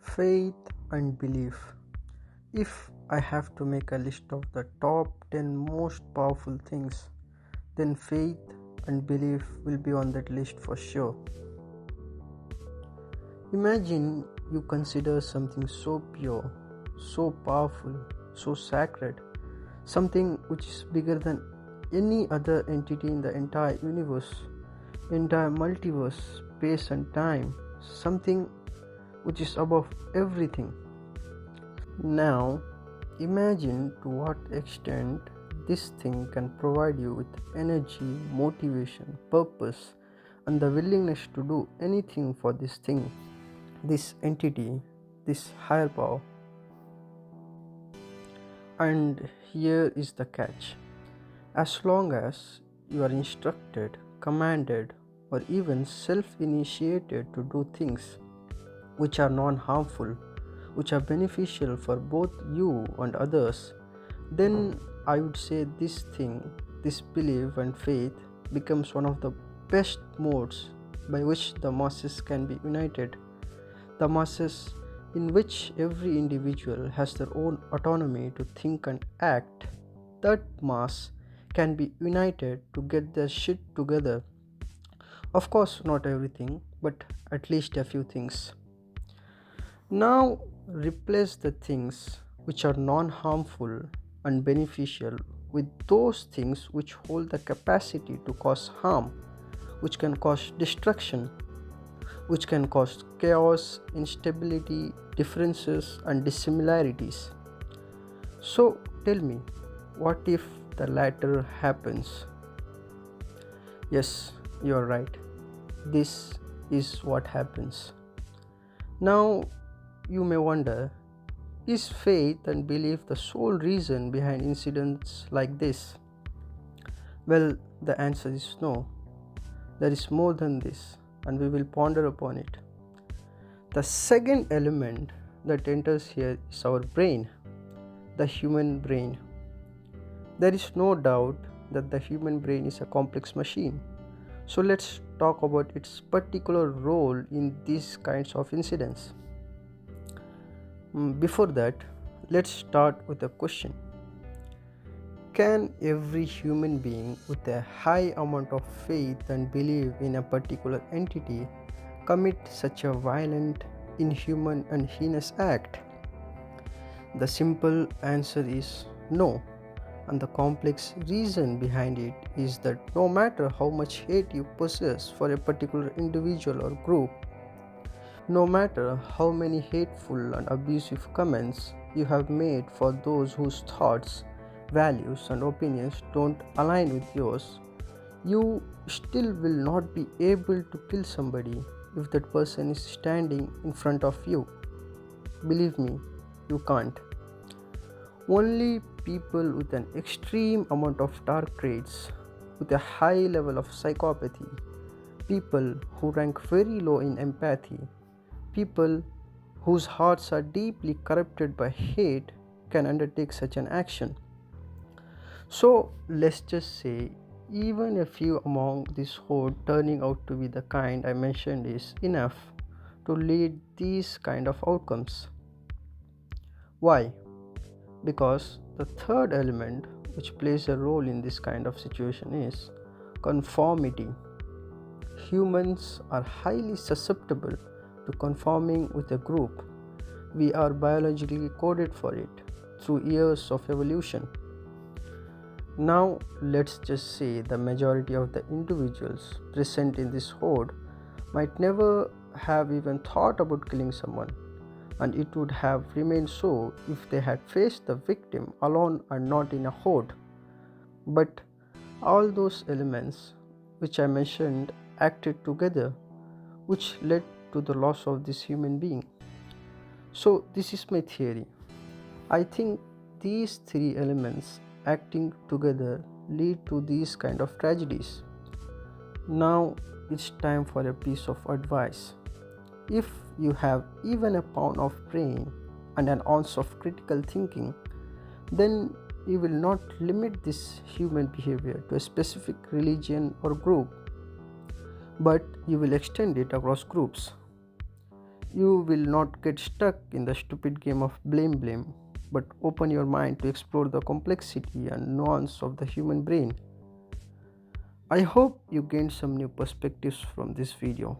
Faith and belief. If I have to make a list of the top 10 most powerful things, then faith and belief will be on that list for sure. Imagine you consider something so pure, so powerful, so sacred, something which is bigger than any other entity in the entire universe, entire multiverse, space and time, something which is above everything. Now, imagine to what extent this thing can provide you with energy, motivation, purpose, and the willingness to do anything for this thing, this entity, this higher power. And here is the catch: as long as you are instructed, commanded, or even self initiated to do things which are non harmful, which are beneficial for both you and others, then I would say this thing, this belief and faith becomes one of the best modes by which the masses can be united. The masses in which every individual has their own autonomy to think and act. That mass can be united to get their shit together. Of course, not everything, but at least a few things. Now replace the things which are non harmful and beneficial with those things which hold the capacity to cause harm, which can cause destruction, which can cause chaos, instability, differences, and dissimilarities. So tell me, what if the latter happens? Yes, you're right. This is what happens. Now, you may wonder, is faith and belief the sole reason behind incidents like this? Well, the answer is no. There is more than this, and we will ponder upon it. The second element that enters here is our brain, the human brain. There is no doubt that the human brain is a complex machine. So let's talk about its particular role in these kinds of incidents. Before that, let's start with a question. Can every human being with a high amount of faith and belief in a particular entity commit such a violent, inhuman, and heinous act? The simple answer is no, and the complex reason behind it is that no matter how much hate you possess for a particular individual or group, no matter how many hateful and abusive comments you have made for those whose thoughts, values, and opinions don't align with yours, you still will not be able to kill somebody if that person is standing in front of you. Believe me, you can't. Only people with an extreme amount of dark traits, with a high level of psychopathy, people who rank very low in empathy, people whose hearts are deeply corrupted by hate can undertake such an action. So let's just say, even a few among this horde turning out to be the kind I mentioned is enough to lead these kind of outcomes. Why? Because the third element which plays a role in this kind of situation is conformity. Humans are highly susceptible to conforming with a group. We are biologically coded for it through years of evolution. Now, let's just say the majority of the individuals present in this horde might never have even thought about killing someone, and it would have remained so if they had faced the victim alone and not in a horde. But all those elements which I mentioned acted together, which led to the loss of this human being. So, this is my theory. I think these three elements acting together lead to these kind of tragedies. Now it's time for a piece of advice. If you have even a pound of brain and an ounce of critical thinking, then you will not limit this human behavior to a specific religion or group, but you will extend it across groups. You will not get stuck in the stupid game of blame, but open your mind to explore the complexity and nuance of the human brain. I hope you gained some new perspectives from this video.